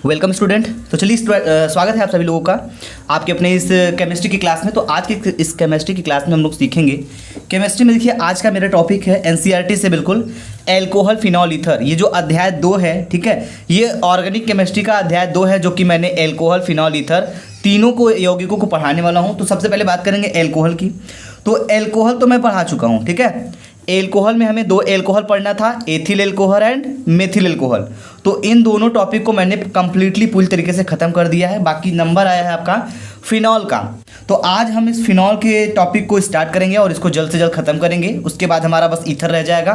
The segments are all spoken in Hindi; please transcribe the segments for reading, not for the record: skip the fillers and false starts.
Welcome student. तो चलिए स्वागत है आप सभी लोगों का आपके अपने इस केमिस्ट्री की क्लास में। तो आज की इस केमिस्ट्री की क्लास में हम लोग सीखेंगे केमिस्ट्री में। देखिए आज का मेरा टॉपिक है एनसीईआरटी से बिल्कुल एल्कोहल फिनॉल ईथर। ये जो अध्याय 2 है, ठीक है, ये ऑर्गेनिक केमिस्ट्री का अध्याय 2 है जो कि मैंने एल्कोहल फिनॉल ईथर तीनों को यौगिकों को पढ़ाने वाला हूँ। तो सबसे पहले बात करेंगे एल्कोहल की। तो एल्कोहल तो मैं पढ़ा चुका हूँ, ठीक है। एल्कोहल में हमें 2 एल्कोहल पढ़ना था, ethyl alcohol and methyl alcohol. तो इन दोनों टॉपिक को मैंने कंप्लीटली पूरी तरीके से ख़त्म कर दिया है। बाकी नंबर आया है आपका फिनॉल का। तो आज हम इस फिनॉल के टॉपिक को स्टार्ट करेंगे और इसको जल्द से जल्द ख़त्म करेंगे। उसके बाद हमारा बस ईथर रह जाएगा।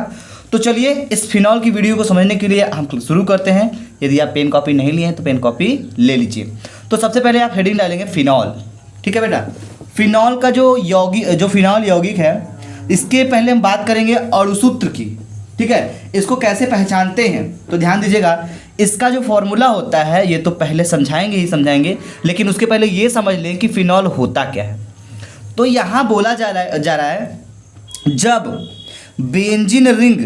तो चलिए इस फिनॉल की वीडियो को समझने के लिए हम शुरू करते हैं। यदि आप पेन कॉपी नहीं लिए हैं तो पेन कॉपी ले लीजिए। तो सबसे पहले आप हेडिंग डालेंगे फिनॉल, ठीक है बेटा। फिनॉल का जो फिनॉल यौगिक है, इसके पहले हम बात करेंगे अणुसूत्र की, ठीक है। इसको कैसे पहचानते हैं तो ध्यान दीजिएगा। इसका जो फॉर्मूला होता है ये तो पहले समझाएंगे, लेकिन उसके पहले ये समझ लें कि फिनॉल होता क्या है। तो यहाँ बोला जा रहा है जब बेंजीन रिंग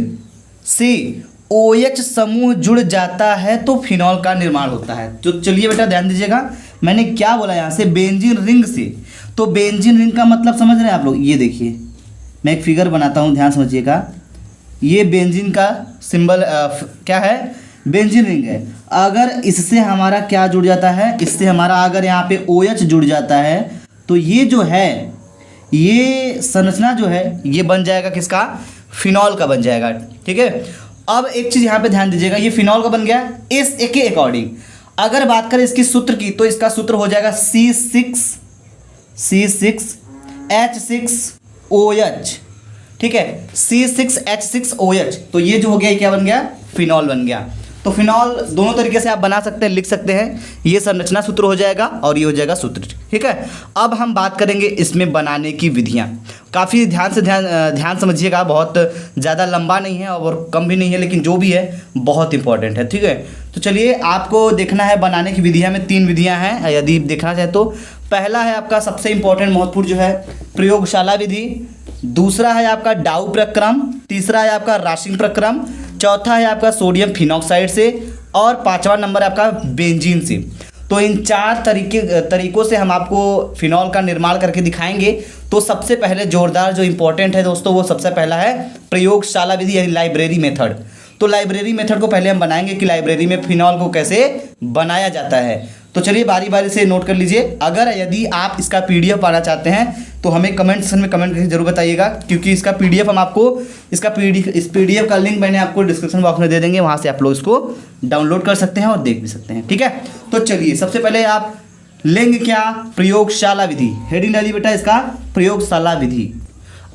से OH समूह जुड़ जाता है तो फिनॉल का निर्माण होता है। तो चलिए बेटा ध्यान दीजिएगा, मैंने क्या बोला यहाँ से, बेंजीन रिंग से। तो बेंजीन रिंग का मतलब समझ रहे हैं आप लोग। ये देखिए मैं एक फिगर बनाता हूँ, ध्यान समझिएगा। ये बेंजीन का सिंबल क्या है, बेंजीन रिंग है। अगर इससे हमारा क्या जुड़ जाता है, इससे हमारा अगर यहाँ पे OH जुड़ जाता है तो ये जो है, ये संरचना जो है ये बन जाएगा किसका, फिनॉल का बन जाएगा, ठीक है। अब एक चीज़ यहाँ पे ध्यान दीजिएगा, ये फिनॉल का बन गया इस एक के अकॉर्डिंग। अगर बात करें इसकी सूत्र की तो इसका सूत्र हो जाएगा C6H6OH, ठीक है, C6H6OH। तो ये जो हो गया ये क्या बन गया, फिनॉल बन गया। तो फिनॉल दोनों तरीके से आप बना सकते हैं, लिख सकते हैं। ये संरचना सूत्र हो जाएगा और ये हो जाएगा सूत्र, ठीक है। अब हम बात करेंगे इसमें बनाने की विधियाँ। काफ़ी ध्यान समझिएगा, बहुत ज़्यादा लंबा नहीं है और कम भी नहीं है, लेकिन जो भी है बहुत इंपॉर्टेंट है, ठीक है। तो चलिए आपको देखना है बनाने की विधियाँ में 3 विधियाँ हैं यदि देखना चाहें तो। पहला है आपका सबसे इंपॉर्टेंट महत्वपूर्ण जो है प्रयोगशाला विधि, दूसरा है आपका डाउ प्रक्रम, तीसरा है आपका राशिंग प्रक्रम, चौथा है आपका सोडियम फिनॉक्साइड से और 5वां नंबर है आपका बेंजीन से। तो इन 4 तरीकों से हम आपको फिनॉल का निर्माण करके दिखाएंगे। तो सबसे पहले जोरदार जो इंपॉर्टेंट है दोस्तों, वो सबसे पहला है प्रयोगशाला विधि यानी लाइब्रेरी मेथड। तो लाइब्रेरी मेथड को पहले हम बनाएंगे कि लाइब्रेरी में फिनॉल को कैसे बनाया जाता है। तो चलिए बारी बारी से नोट कर लीजिए। अगर यदि आप इसका PDF पाना चाहते हैं तो हमें कमेंट सेक्शन में कमेंट करके जरूर बताइएगा, क्योंकि इसका PDF हम आपको इस PDF का लिंक मैंने आपको डिस्क्रिप्शन बॉक्स में दे देंगे। वहाँ से आप लोग इसको डाउनलोड कर सकते हैं और देख भी सकते हैं, ठीक है। तो चलिए सबसे पहले आप लेंगे क्या, प्रयोगशाला विधि। हेडिंग डालिए बेटा इसका, प्रयोगशाला विधि।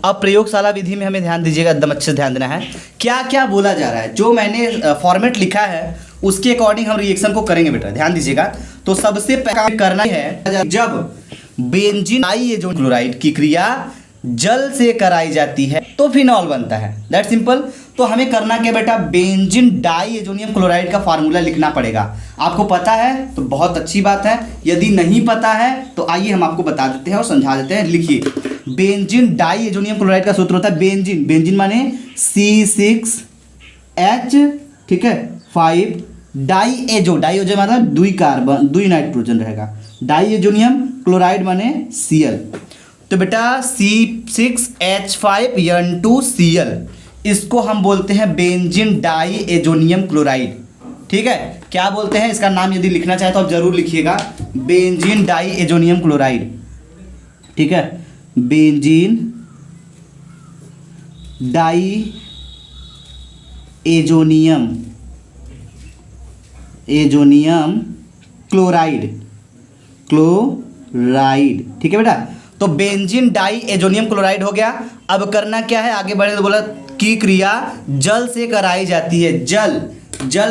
अब प्रयोगशाला विधि में हमें ध्यान दीजिएगा, एकदम अच्छे से ध्यान देना है क्या क्या बोला जा रहा है। जो मैंने फॉर्मेट लिखा है उसके अकॉर्डिंग हम रिएक्शन को करेंगे बेटा, ध्यान दीजिएगा। तो सबसे पहले करना है, जब बेंजीन डाइएजोनियम क्लोराइड की क्रिया जल से कराई जाती है तो फिनॉल बनता है, दैट सिंपल। तो हमें करना क्या बेटा, बेंजीन डाइएजोनियम क्लोराइड का फार्मूला लिखना पड़ेगा। आपको पता है तो बहुत अच्छी बात है, यदि नहीं पता है तो आइए हम आपको बता देते हैं और समझा देते हैं। लिखिए, बेंजीन डाइएजोनियम क्लोराइड का सूत्र होता है बेंजीन माने C6H, ठीक है, 5 डाइएजो मतलब 2 कार्बन 2 नाइट्रोजन रहेगा। डाइएजोनियम क्लोराइड माने Cl। तो बेटा C6H5N2Cl, इसको हम बोलते हैं बेंजीन डाइएजोनियम क्लोराइड, ठीक है। क्या बोलते हैं इसका नाम, यदि लिखना चाहे तो आप जरूर लिखिएगा, बेंजीन डाइएजोनियम क्लोराइड, ठीक है, बेंजीन डाइएजोनियम क्लोराइड, ठीक है बेटा। तो बेंजीन डाइएजोनियम क्लोराइड हो गया। अब करना क्या है, आगे बढ़े तो बोला की क्रिया जल से कराई जाती है। जल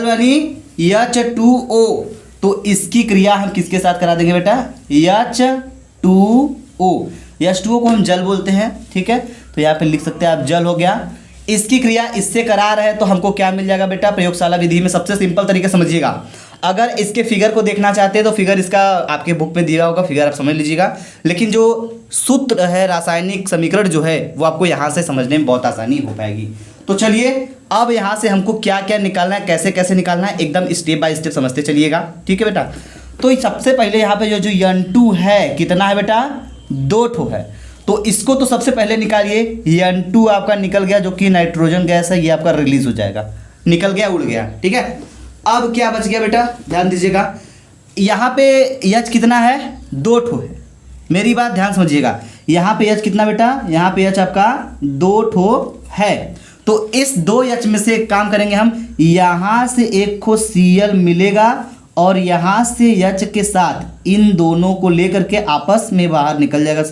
यानी H2O। तो इसकी क्रिया हम किसके साथ करा देंगे बेटा, H2O को हम जल बोलते हैं, ठीक है। तो यहाँ पे लिख सकते हैं आप, जल हो गया। इसकी क्रिया इससे करा रहे हैं तो हमको क्या मिल जाएगा बेटा, प्रयोगशाला विधि में सबसे सिंपल तरीके समझिएगा। अगर इसके फिगर को देखना चाहते हैं तो फिगर इसका आपके बुक में दिया होगा, फिगर आप समझ लीजिएगा। लेकिन जो सूत्र है, रासायनिक समीकरण जो है, वो आपको यहाँ से समझने में बहुत आसानी हो पाएगी। तो चलिए अब यहाँ से हमको क्या क्या निकालना है, कैसे कैसे निकालना है, एकदम स्टेप बाय स्टेप समझते चलिएगा। ठीक है बेटा। तो सबसे पहले यहाँ पे जो N2 है कितना है बेटा, 2 ठो है। तो इसको तो सबसे पहले निकालिए। N2 आपका निकल गया, जो कि नाइट्रोजन गैस है, ये आपका रिलीज हो जाएगा, निकल गया, उड़ गया। ठीक है। अब क्या बच गया बेटा, ध्यान दीजिएगा। यहाँ पे H कितना है, 2 ठो है। मेरी बात ध्यान समझिएगा। यहाँ पे H कितना बेटा, यहाँ पे H आपका 2 ठो है। तो इस 2 H में से एक काम करेंगे हम, यहाँ से एक को Cl मिलेगा और यहाँ से H के साथ इन दोनों को लेकर के आपस में बाहर निकल जाएगा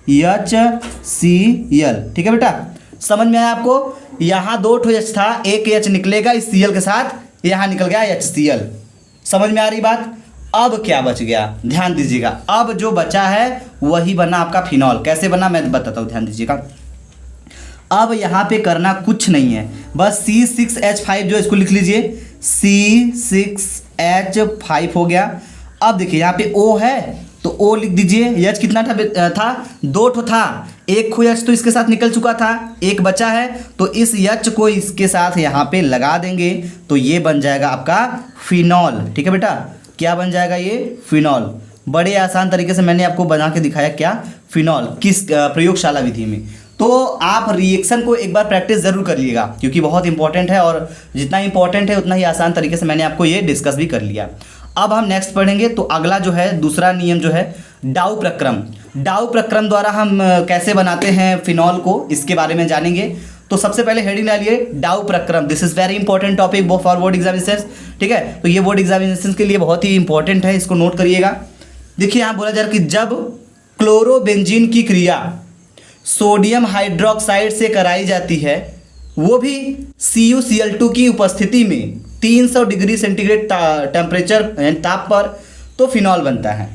HCl। ठीक है बेटा, समझ में आया आपको। यहाँ 2 ठो H था, एक H निकलेगा इस Cl के साथ, यहाँ निकल गया HCl। समझ में आ रही बात। अब क्या बच गया, ध्यान दीजिएगा। अब जो बचा है वही बना आपका फिनॉल। कैसे बना मैं बताता हूँ, ध्यान दीजिएगा। अब यहाँ पे करना कुछ नहीं है, बस C6H5 जो इसको लिख लीजिए, C6H5 हो गया। अब देखिए यहाँ पे O है तो O लिख दीजिए। H कितना था, 2 ठो था, एक खो H तो इसके साथ निकल चुका था, एक बचा है, तो इस H को इसके साथ यहाँ पे लगा देंगे तो ये बन जाएगा आपका फिनॉल। ठीक है बेटा, क्या बन जाएगा ये, फिनॉल। बड़े आसान तरीके से मैंने आपको बना के दिखाया क्या, फिनॉल, किस प्रयोगशाला विधि में। तो आप रिएक्शन को एक बार प्रैक्टिस ज़रूर करिएगा, क्योंकि बहुत इंपॉर्टेंट है, और जितना इंपॉर्टेंट है उतना ही आसान तरीके से मैंने आपको ये डिस्कस भी कर लिया। अब हम नेक्स्ट पढ़ेंगे। तो अगला जो है, दूसरा नियम जो है डाउ प्रक्रम। डाउ प्रक्रम द्वारा हम कैसे बनाते हैं फिनॉल को, इसके बारे में जानेंगे। तो सबसे पहले हेडिंग डालिए डाउ प्रक्रम। This is very important topic for board examination. ठीक है, तो ये बोर्ड एग्जामिनेशन के लिए बहुत ही इंपॉर्टेंट है, इसको नोट करिएगा। देखिए यहाँ बोला जा रहा है कि जब क्लोरोबेंजीन की क्रिया सोडियम हाइड्रोक्साइड से कराई जाती है, वो भी CuCl2 की उपस्थिति में 300 डिग्री सेंटीग्रेड टेम्परेचर ताप पर, तो फिनॉल बनता है।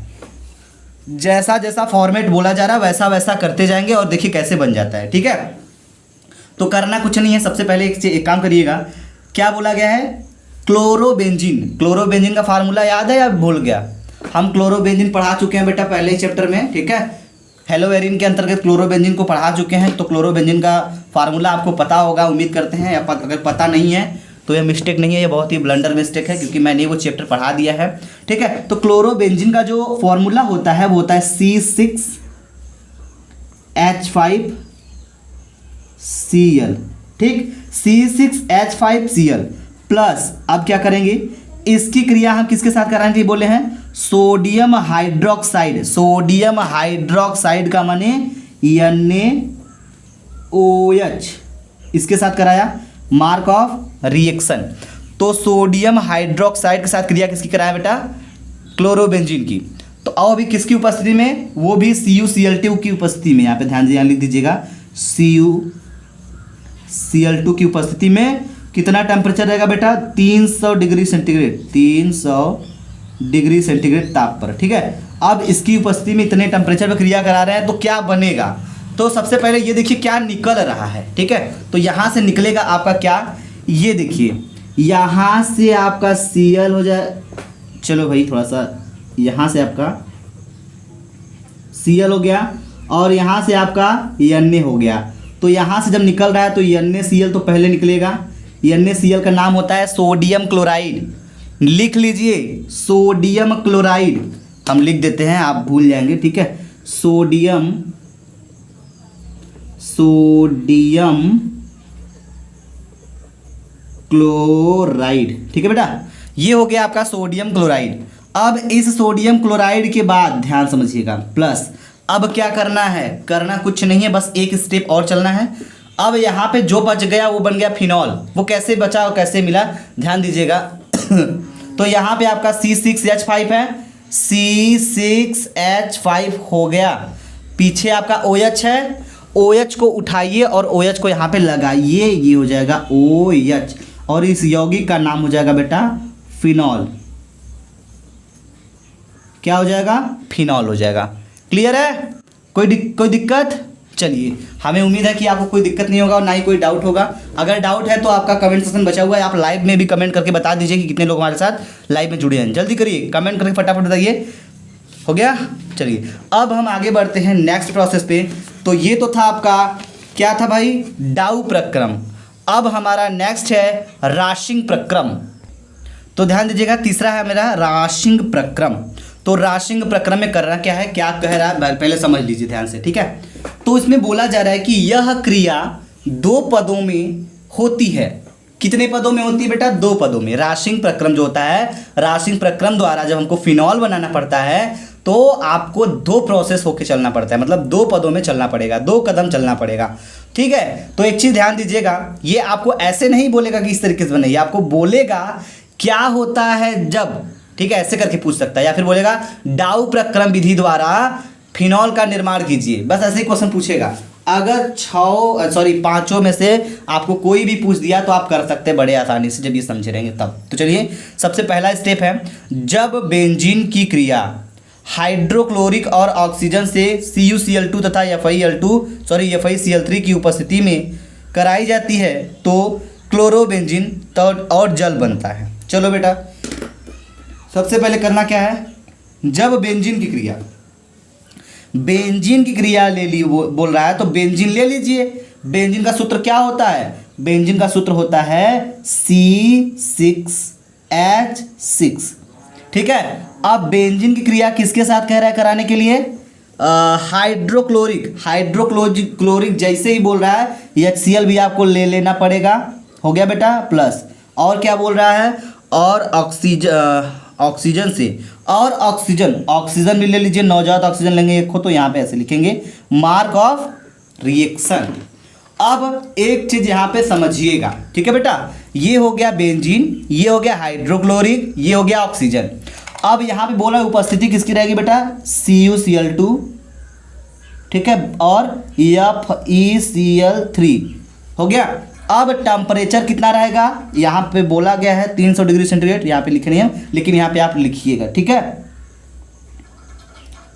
जैसा जैसा फॉर्मेट बोला जा रहा है वैसा वैसा करते जाएंगे और देखिए कैसे बन जाता है। ठीक है, तो करना कुछ नहीं है। सबसे पहले एक काम करिएगा, क्या बोला गया है, क्लोरोबेंजीन। क्लोरोबेंजीन का फार्मूला याद है या भूल गया? हम क्लोरोबेंजीन पढ़ा चुके हैं बेटा पहले ही चैप्टर में। ठीक है, हेलोवेरिन के अंतर्गत क्लोरोबेंजीन को पढ़ा चुके हैं, तो क्लोरोबेंजीन का फार्मूला आपको पता होगा, उम्मीद करते हैं। अगर पता नहीं है तो ये मिस्टेक नहीं है, ये बहुत ही ब्लंडर मिस्टेक है, क्योंकि मैंने वो चैप्टर पढ़ा दिया है। ठीक है, तो क्लोरोबेंजीन का जो फॉर्मूला होता है वो होता है C6H5Cl। ठीक, C6H5Cl प्लस, अब क्या करेंगे, इसकी क्रिया हम किसके साथ कराएंगे बोले हैं, सोडियम हाइड्रोक्साइड। सोडियम हाइड्रोक्साइड का माने NaOH, इसके साथ कराया, मार्क ऑफ रिएक्शन। तो सोडियम हाइड्रोक्साइड के साथ क्रिया किसकी कराया बेटा, क्लोरोबेंजीन की। तो आओ अभी किसकी उपस्थिति में, वो भी CuCl2 की उपस्थिति में। यहाँ पे ध्यान से यहाँ लिख दीजिएगा, CuCl2 की उपस्थिति में कितना टेम्परेचर रहेगा बेटा, 300 डिग्री सेंटीग्रेड, 300 डिग्री सेंटीग्रेड ताप पर। ठीक है, अब इसकी उपस्थिति में इतने टेम्परेचर पर क्रिया करा रहे हैं तो क्या बनेगा। तो सबसे पहले ये देखिए क्या निकल रहा है। ठीक है, तो यहाँ से निकलेगा आपका क्या, ये देखिए यहाँ से आपका Cl हो जाए, चलो भाई थोड़ा सा, यहाँ से आपका Cl हो गया और यहाँ से आपका Na हो गया। तो यहाँ से जब निकल रहा है तो NaCl तो पहले निकलेगा। NaCl का नाम होता है सोडियम क्लोराइड। लिख लीजिए, सोडियम क्लोराइड हम लिख देते हैं, आप भूल जाएंगे। ठीक है, सोडियम क्लोराइड। ठीक है बेटा, ये हो गया आपका सोडियम क्लोराइड। अब इस सोडियम क्लोराइड के बाद ध्यान समझिएगा, प्लस अब क्या करना है, करना कुछ नहीं है, बस एक स्टेप और चलना है। अब यहाँ पे जो बच गया वो बन गया फिनॉल। वो कैसे बचा और कैसे मिला, ध्यान दीजिएगा। तो यहाँ पे आपका C6H5 है, C6H5 हो गया। पीछे आपका OH है, OH को उठाइए और OH को यहाँ पे लगाइए, ये हो जाएगा OH और इस यौगिक का नाम हो जाएगा बेटा फिनॉल। क्या हो जाएगा, फिनॉल हो जाएगा। क्लियर है, कोई दिक्कत? चलिए, हमें उम्मीद है कि आपको कोई दिक्कत नहीं होगा और ना ही कोई डाउट होगा। अगर डाउट है तो आपका कमेंट सेक्शन बचा हुआ है, आप लाइव में भी कमेंट करके बता दीजिए कि कितने लोग हमारे साथ लाइव में जुड़े हैं। जल्दी करिए, कमेंट करके फटाफट बताइए। हो गया, चलिए अब हम आगे बढ़ते हैं नेक्स्ट प्रोसेस पे। तो ये तो था आपका क्या था भाई, डाउ प्रक्रम। अब हमारा नेक्स्ट है राशिंग प्रक्रम। तो ध्यान दीजिएगा, तीसरा है मेरा राशिंग प्रक्रम। तो राशिंग प्रक्रम में करना क्या है, क्या कह रहा है पहले समझ लीजिए ध्यान से, ठीक है। तो इसमें बोला जा रहा है कि यह क्रिया 2 पदों में होती है। कितने पदों में होती है बेटा, 2 पदों में। राशिंग प्रक्रम जो होता है, राशिंग प्रक्रम द्वारा जब हमको फिनॉल बनाना पड़ता है तो आपको 2 प्रोसेस होके चलना पड़ता है, मतलब 2 पदों में चलना पड़ेगा, 2 कदम चलना पड़ेगा, ठीक है। तो एक चीज़ ध्यान दीजिएगा, ये आपको ऐसे नहीं बोलेगा कि इस तरीके से बनाइए, आपको बोलेगा क्या होता है जब, ठीक है, ऐसे करके पूछ सकता है, या फिर बोलेगा डाउ प्रक्रम विधि द्वारा फिनॉल का निर्माण कीजिए, बस ऐसे ही क्वेश्चन पूछेगा। अगर 5 में से आपको कोई भी पूछ दिया तो आप कर सकते हैं बड़े आसानी से, जब ये समझे रहेंगे तब। तो चलिए, सबसे पहला स्टेप है, जब बेंजीन की क्रिया हाइड्रोक्लोरिक और ऑक्सीजन से CuCl2 तथा FeCl3 की उपस्थिति में कराई जाती है तो क्लोरोबेंजीन और जल बनता है। चलो बेटा, सबसे पहले करना क्या है, जब बेंजीन की क्रिया ले ली बोल रहा है तो बेंजीन ले लीजिए। बेंजीन का सूत्र क्या होता है, बेंजीन का सूत्र होता है C6H6, ठीक है। अब बेंजीन की क्रिया किसके साथ कह रहा है कराने के लिए, हाइड्रोक्लोरिक जैसे ही बोल रहा है, HCl भी आपको ले लेना पड़ेगा, हो गया बेटा, प्लस और क्या बोल रहा है, और ऑक्सीजन से, और ऑक्सीजन भी ले लीजिए, नवजात ऑक्सीजन लेंगे एक हो तो यहाँ पे ऐसे लिखेंगे मार्क ऑफ रिएक्शन। अब एक चीज यहाँ पे समझिएगा, ठीक है बेटा, ये हो गया बेंजीन, ये हो गया हाइड्रोक्लोरिक, ये हो गया ऑक्सीजन। अब यहाँ पे बोला उपस्थिति किसकी रहेगी बेटा, CuCl2, ठीक है, और FeCl3, हो गया। अब टेम्परेचर कितना रहेगा, यहाँ पे बोला गया है 300 डिग्री सेंटीग्रेड, यहाँ पे लिखनी है, लेकिन यहाँ पे आप लिखिएगा, ठीक है,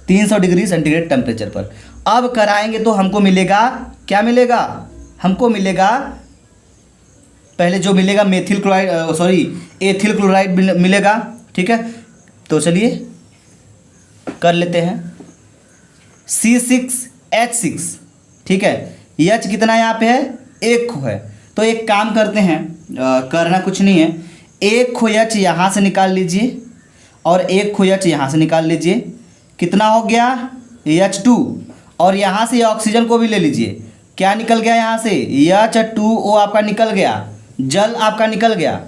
300 डिग्री सेंटीग्रेड टेम्परेचर पर। अब कराएंगे तो हमको मिलेगा, क्या मिलेगा, हमको मिलेगा पहले जो मिलेगा एथिल क्लोराइड मिलेगा, ठीक है। तो चलिए कर लेते हैं, C6H6, ठीक है, H कितना यहाँ पे है, 1 है। तो एक काम करते हैं, करना कुछ नहीं है, 1 H यहाँ से निकाल लीजिए और 1 H यहाँ से निकाल लीजिए, कितना हो गया, H2, और यहाँ से ऑक्सीजन को भी ले लीजिए, क्या निकल गया यहाँ से, H2O आपका निकल गया, जल आपका निकल गया।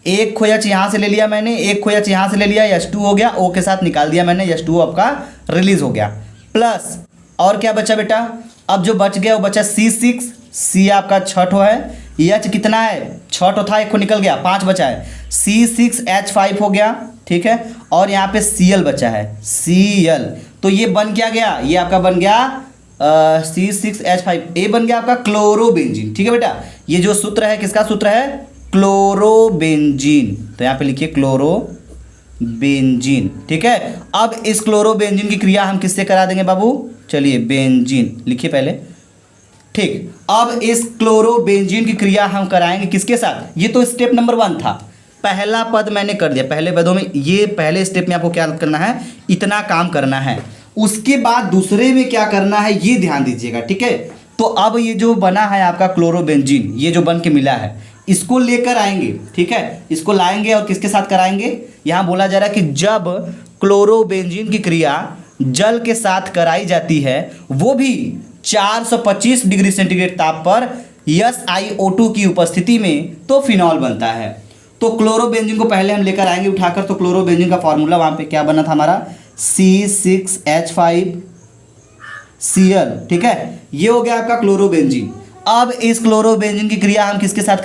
1 H यहाँ से ले लिया मैंने, 1 H यहाँ से ले लिया, H2 हो गया, O के साथ निकाल दिया मैंने, H2O आपका रिलीज हो गया, प्लस और क्या बचा बेटा, अब जो बच गया वो बचा C6, C आपका 6 है, H कितना है, 6 था, 1 निकल गया, 5 बचा है, C6H5 हो गया, ठीक है, और यहाँ पे Cl बचा है, Cl। तो ये बन क्या गया, ये आपका बन गया C6H5, ये बन गया आपका क्लोरोबेंजीन, ठीक है बेटा। ये जो सूत्र है किसका सूत्र है, क्लोरोबेंजीन, तो यहाँ पे लिखिए क्लोरोबेंजीन, ठीक है। अब इस क्लोरोबेंजीन की क्रिया हम किससे करा देंगे बाबू, चलिए बेंजीन लिखिए पहले, ठीक। अब इस क्लोरोबेंजीन की क्रिया हम कराएंगे किसके साथ, ये तो स्टेप नंबर 1 था, पहला पद मैंने कर दिया, पहले पदों में, ये पहले स्टेप में आपको क्या करना है, इतना काम करना है। उसके बाद दूसरे में क्या करना है ये ध्यान दीजिएगा, ठीक है। तो अब ये जो बना है आपका क्लोरोबेंजीन, ये जो बन के मिला है, इसको लेकर आएंगे, ठीक है, इसको लाएंगे और किसके साथ कराएंगे, यहाँ बोला जा रहा है कि जब क्लोरोबेंजीन की क्रिया जल के साथ कराई जाती है, वो भी 425 डिग्री सेंटीग्रेड ताप पर SiO2 की उपस्थिति में, तो फिनॉल बनता है। तो क्लोरोबेंजीन को पहले हम लेकर आएंगे उठाकर, तो क्लोरोबेंजीन का फॉर्मूला वहाँ पे क्या बना था हमारा, C6H5Cl, ठीक है, ये हो गया आपका क्लोरोबेंजीन। अब इस क्लोरोबेंजीन की क्रिया हम किसके साथ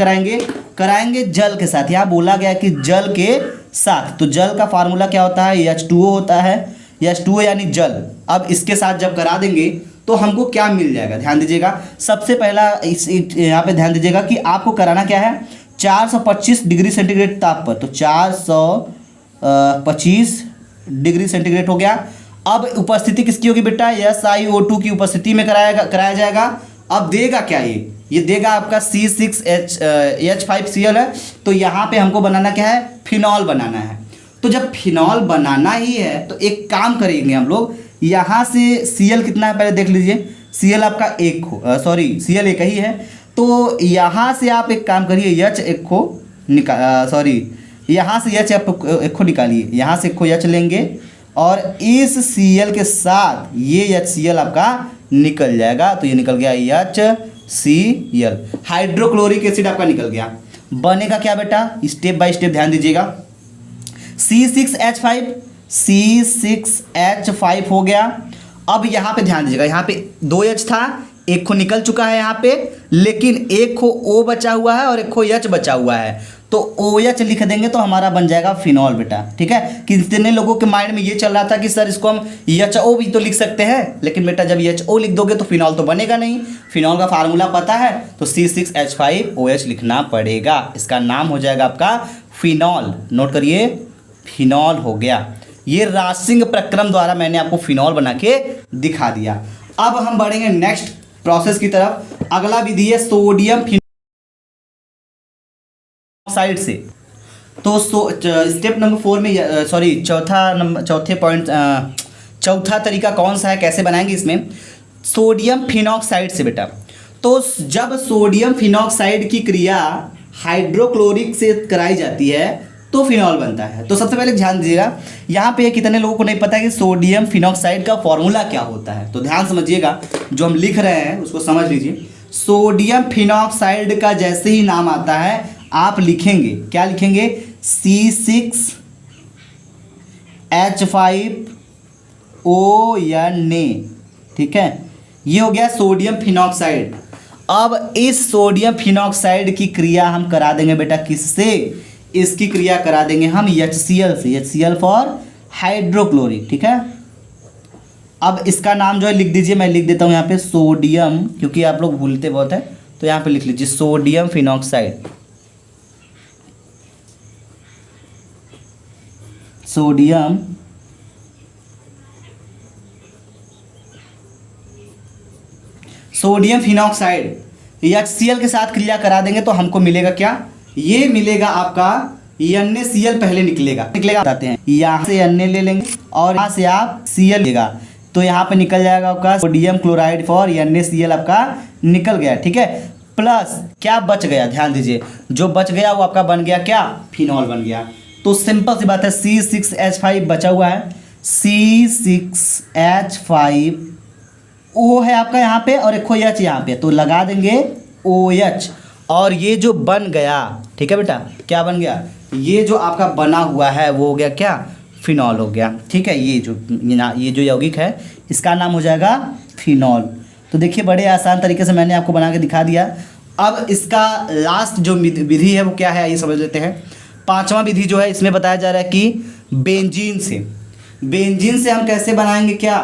कराएंगे जल के साथ, यहाँ बोला गया कि जल के साथ, तो जल का फार्मूला क्या होता है, H2O होता है, H2O यानी जल। अब इसके साथ जब करा देंगे तो हमको क्या मिल जाएगा, ध्यान दीजिएगा, सबसे पहला इस यहाँ पे ध्यान दीजिएगा कि आपको कराना क्या है, 425 डिग्री सेंटीग्रेड ताप पर, तो 425 डिग्री सेंटीग्रेड हो गया। अब उपस्थिति किसकी होगी बेटा, SiO2 की उपस्थिति में कराया जाएगा। अब देगा क्या, ये देगा आपका C6H5Cl है, तो यहाँ पे हमको बनाना क्या है, फिनॉल बनाना है। तो जब फिनॉल बनाना ही है तो एक काम करेंगे हम लोग, यहाँ से Cl कितना है पहले देख लीजिए, Cl आपका Cl एक ही है, तो यहाँ से आप एक काम करिए, एच एक को यहाँ से एच आप एक को निकालिए, यहाँ से एक को एच लेंगे और इस Cl के साथ ये HCl आपका निकल जाएगा। तो ये निकल गया HCl, हाइड्रोक्लोरिक एसिड आपका निकल गया। बनेगा क्या बेटा, स्टेप बाय स्टेप ध्यान दीजिएगा। C6H5 हो गया। अब यहाँ पे ध्यान दीजिएगा, यहाँ पे 2H था, एक को निकल चुका है यहाँ पे, लेकिन एक को O बचा हुआ है और एक को H बचा हुआ है। तो OH लिख देंगे तो हमारा बन जाएगा फिनॉल बेटा। ठीक है, कितने लोगों के माइंड में ये चल रहा था कि सर इसको हम HO भी तो लिख सकते हैं, लेकिन बेटा जब HO लिख दोगे तो फिनॉल तो बनेगा नहीं। फिनॉल का फार्मूला पता है, तो C6H5OH लिखना पड़ेगा। इसका नाम हो जाएगा आपका फिनॉल। नोट करिए, फिनॉल हो गया। ये रासिंग प्रक्रम द्वारा मैंने आपको फिनॉल बना के दिखा दिया। अब हम बढ़ेंगे नेक्स्ट प्रोसेस की तरफ। अगला विधि है सोडियम फिनॉक्साइड से। तो स्टेप नंबर 4 में चौथा तरीका कौन सा है, कैसे बनाएंगे इसमें, सोडियम फिनॉक्साइड से बेटा। तो जब सोडियम फिनॉक्साइड की क्रिया हाइड्रोक्लोरिक से कराई जाती है तो फिनॉल बनता है। तो सबसे पहले ध्यान दीजिएगा, यहाँ पे कितने लोगों को नहीं पता है कि सोडियम फिनॉक्साइड का फॉर्मूला क्या होता है। तो ध्यान समझिएगा, जो हम लिख रहे हैं उसको समझ लीजिए। सोडियम फिनॉक्साइड का जैसे ही नाम आता है आप लिखेंगे, क्या लिखेंगे, C6H5O ठीक है, ये हो गया सोडियम फिनॉक्साइड। अब इस सोडियम फिनॉक्साइड की क्रिया हम करा देंगे बेटा किससे, इसकी क्रिया करा देंगे हम HCl से, HCl फॉर हाइड्रोक्लोरिक। ठीक है, अब इसका नाम जो है लिख दीजिए, मैं लिख देता हूँ यहाँ पे सोडियम, क्योंकि आप लोग भूलते बहुत है, तो यहाँ पे लिख लीजिए sodium phenoxide. Sodium phenoxide HCl के साथ क्रिया करा देंगे तो हमको मिलेगा क्या, ये मिलेगा आपका NaCl पहले निकलेगा बताते हैं, यहाँ से Na ले लेंगे और यहाँ से आप Cl लेगा, तो यहाँ पे निकल जाएगा आपका सोडियम क्लोराइड फॉर NaCl आपका निकल गया। ठीक है, प्लस क्या बच गया, ध्यान दीजिए, जो बच गया वो आपका बन गया क्या, फिनॉल बन गया। तो सिंपल सी बात है, C6H5 बचा हुआ है, C6H5O है आपका यहाँ पे और एक H यहाँ पे, तो लगा देंगे OH और ये जो बन गया, ठीक है बेटा, क्या बन गया, ये जो आपका बना हुआ है वो हो गया क्या, फिनॉल हो गया। ठीक है, ये जो यौगिक है इसका नाम हो जाएगा फिनॉल। तो देखिए बड़े आसान तरीके से मैंने आपको बना के दिखा दिया। अब इसका लास्ट जो विधि है वो क्या है, ये समझ लेते हैं। पांचवा विधि जो है इसमें बताया जा रहा है कि बेंजीन से हम कैसे बनाएंगे क्या,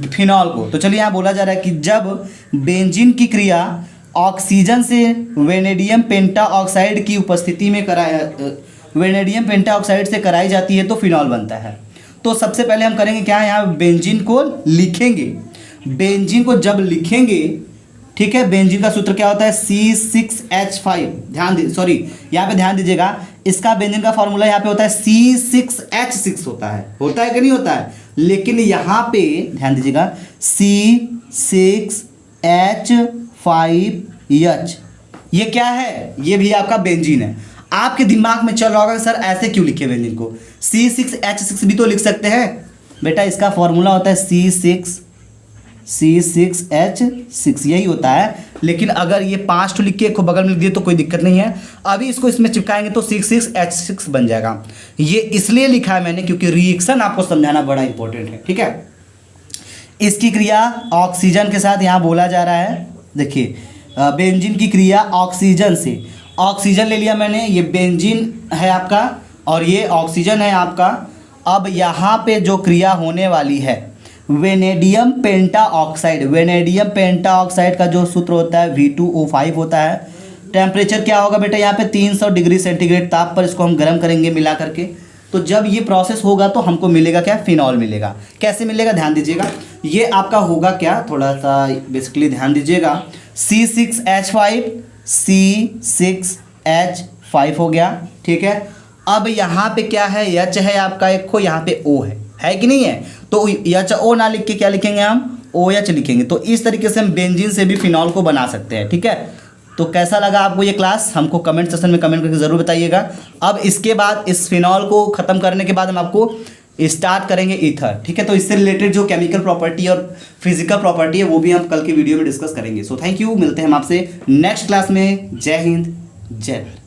फिनॉल को। तो चलिए यहाँ बोला जा रहा है कि जब बेंजीन की क्रिया ऑक्सीजन से वेनेडियम पेंटाऑक्साइड की उपस्थिति में वेनेडियम पेंटाऑक्साइड से कराई जाती है तो फिनॉल बनता है। तो सबसे पहले हम करेंगे क्या, यहाँ बेंजीन को लिखेंगे। बेंजीन को जब लिखेंगे, ठीक है, बेंजीन का सूत्र क्या होता है, C6H5, यहाँ पे ध्यान दीजिएगा, इसका बेंजीन का फॉर्मूला यहाँ पे होता है C6H6 होता है कि नहीं होता है, लेकिन यहाँ पे ध्यान दीजिएगा C6H5H, ये क्या है, ये भी आपका बेंजीन है। आपके दिमाग में चल रहा होगा सर ऐसे क्यों लिखे बेंजीन को, C6H6 भी तो लिख सकते हैं बेटा, इसका फॉर्मूला होता है C6H6 यही होता है। लेकिन अगर ये 5 लिख के एक को बगल में लिख दिए तो कोई दिक्कत नहीं है। अभी इसको इसमें चिपकाएंगे तो C6H6 बन जाएगा। ये इसलिए लिखा है मैंने क्योंकि रिएक्शन आपको समझाना बड़ा इंपॉर्टेंट है। ठीक है, इसकी क्रिया ऑक्सीजन के साथ यहाँ बोला जा रहा है। देखिए बेंजीन की क्रिया ऑक्सीजन से, ऑक्सीजन ले लिया मैंने, ये बेंजीन है आपका और ये ऑक्सीजन है आपका। अब यहाँ पे जो क्रिया होने वाली है वेनेडियम पेंटाऑक्साइड का जो सूत्र होता है V2O5 होता है। टेम्परेचर क्या होगा बेटा, यहाँ पे 300 डिग्री सेंटीग्रेड ताप पर इसको हम गर्म करेंगे मिला करके। तो जब ये प्रोसेस होगा तो हमको मिलेगा क्या, फिनॉल मिलेगा। कैसे मिलेगा ध्यान दीजिएगा, ये आपका होगा क्या, थोड़ा सा बेसिकली ध्यान दीजिएगा, C6H5 हो गया। ठीक है, अब यहाँ पे क्या है, H है आपका एक को, यहाँ पे O है कि नहीं है, तो HO ना लिख के क्या लिखेंगे हम, OH लिखेंगे। तो इस तरीके से हम बेंजीन से भी फिनॉल को बना सकते हैं। ठीक है, तो कैसा लगा आपको ये क्लास, हमको कमेंट सेक्शन में कमेंट करके ज़रूर बताइएगा। अब इसके बाद इस फिनॉल को ख़त्म करने के बाद हम आपको स्टार्ट करेंगे ईथर, ठीक है। तो इससे रिलेटेड जो केमिकल प्रॉपर्टी और फिजिकल प्रॉपर्टी है वो भी हम कल की वीडियो में डिस्कस करेंगे। सो थैंक यू, मिलते हैं हम आपसे नेक्स्ट क्लास में। जय हिंद, जय भारत।